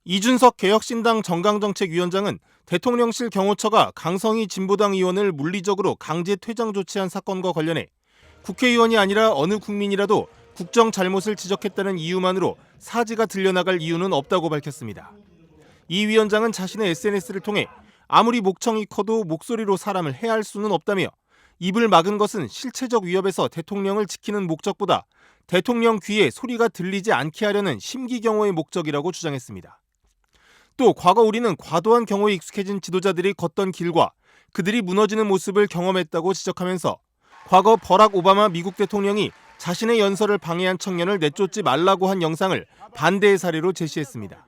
이준석 개혁신당 정강정책위원장은 대통령실 경호처가 강성희 진보당 의원을 물리적으로 강제 퇴장 조치한 사건과 관련해 국회의원이 아니라 어느 국민이라도 국정 잘못을 지적했다는 이유만으로 사지가 들려나갈 이유는 없다고 밝혔습니다. 이 위원장은 자신의 SNS를 통해 아무리 목청이 커도 목소리로 사람을 해할 수는 없다며 입을 막은 것은 실체적 위협에서 대통령을 지키는 목적보다 대통령 귀에 소리가 들리지 않게 하려는 심기경호의 목적이라고 주장했습니다. 또 과거 우리는 과도한 경호에 익숙해진 지도자들이 걷던 길과 그들이 무너지는 모습을 경험했다고 지적하면서 과거 버락 오바마 미국 대통령이 자신의 연설을 방해한 청년을 내쫓지 말라고 한 영상을 반대의 사례로 제시했습니다.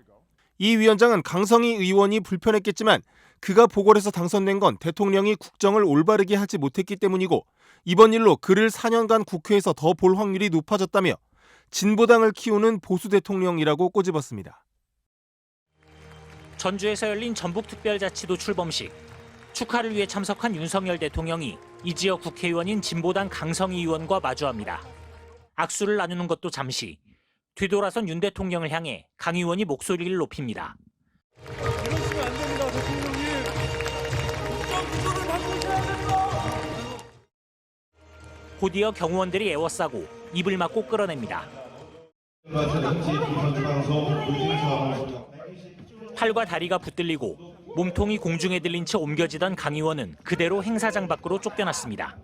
이 위원장은 강성희 의원이 불편했겠지만 그가 보궐에서 당선된 건 대통령이 국정을 올바르게 하지 못했기 때문이고 이번 일로 그를 4년간 국회에서 더 볼 확률이 높아졌다며 진보당을 키우는 보수 대통령이라고 꼬집었습니다. 전주에서 열린 전북특별자치도 출범식. 축하를 위해 참석한 윤석열 대통령이 이 지역 국회의원인 진보당 강성희 의원과 마주합니다. 악수를 나누는 것도 잠시. 뒤돌아선 윤 대통령을 향해 강 의원이 목소리를 높입니다. 이러시면 안 됩니다, 대통령님. 국정 기조를 바꾸셔야 됩니다. 곧이어 경호원들이 애워싸고 입을 막고 끌어냅니다. 팔과 다리가 붙들리고 몸통이 공중에 들린 채 옮겨지던 강 의원은 그대로 행사장 밖으로 쫓겨났습니다.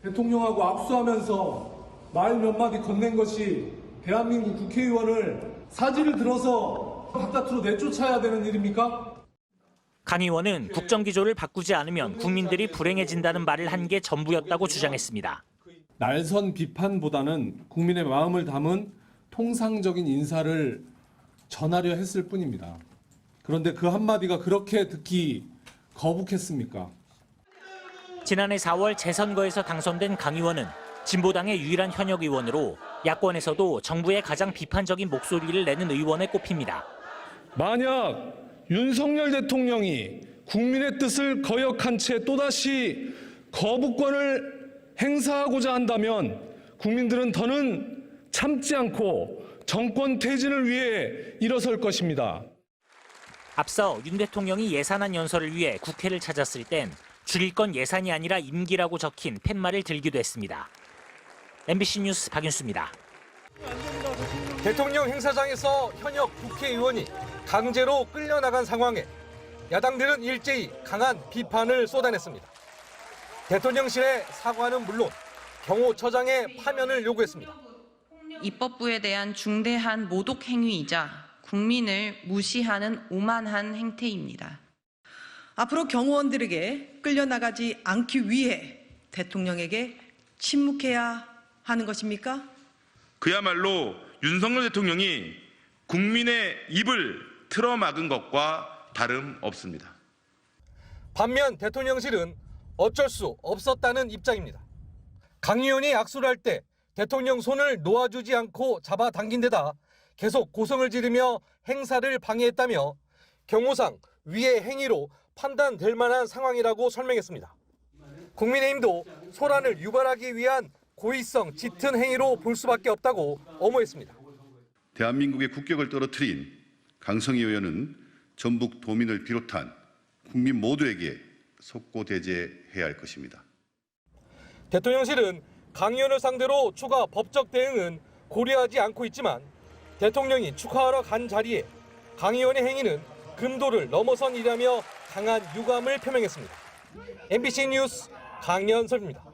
대통령하고 악수하면서 말 몇 마디 건넨 것이 대한민국 국회의원을 사지를 들어서 바깥으로 내쫓아야 되는 일입니까? 강 의원은 국정기조를 바꾸지 않으면 국민들이 불행해진다는 말을 한 게 전부였다고 주장했습니다. 날선 비판보다는 국민의 마음을 담은 통상적인 인사를 전하려 했을 뿐입니다. 그런데 그 한마디가 그렇게 듣기 거북했습니까? 지난해 4월 재선거에서 당선된 강 의원은 진보당의 유일한 현역 의원으로 야권에서도 정부의 가장 비판적인 목소리를 내는 의원에 꼽힙니다. 만약 윤석열 대통령이 국민의 뜻을 거역한 채 또다시 거부권을 행사하고자 한다면 국민들은 더는 참지 않고 정권 퇴진을 위해 일어설 것입니다. 앞서 윤 대통령이 예산안 연설을 위해 국회를 찾았을 땐 줄일 건 예산이 아니라 임기라고 적힌 팻말을 들기도 했습니다. MBC 뉴스 박윤수입니다. 대통령 행사장에서 현역 국회의원이 강제로 끌려나간 상황에 야당들은 일제히 강한 비판을 쏟아냈습니다. 대통령실의 사과는 물론 경호처장의 파면을 요구했습니다. 입법부에 대한 중대한 모독 행위이자 국민을 무시하는 오만한 행태입니다. 앞으로 경호원들에게 끌려나가지 않기 위해 대통령에게 침묵해야 하는 것입니까? 그야말로 윤석열 대통령이 국민의 입을 틀어막은 것과 다름없습니다. 반면 대통령실은 어쩔 수 없었다는 입장입니다. 강 의원이 악수를 할 때 대통령 손을 놓아주지 않고 잡아당긴 데다 계속 고성을 지르며 행사를 방해했다며 경호상 위의 행위로 판단될 만한 상황이라고 설명했습니다. 국민의힘도 소란을 유발하기 위한 고의성 짙은 행위로 볼 수밖에 없다고 엄호했습니다. 대한민국의 국격을 떨어뜨린 강성희 의원은 전북 도민을 비롯한 국민 모두에게 속고대죄해야 할 것입니다. 대통령실은 강 의원을 상대로 추가 법적 대응은 고려하지 않고 있지만 대통령이 축하하러 간 자리에 강 의원의 행위는 금도를 넘어선 일이라며 강한 유감을 표명했습니다. MBC 뉴스 강연섭입니다.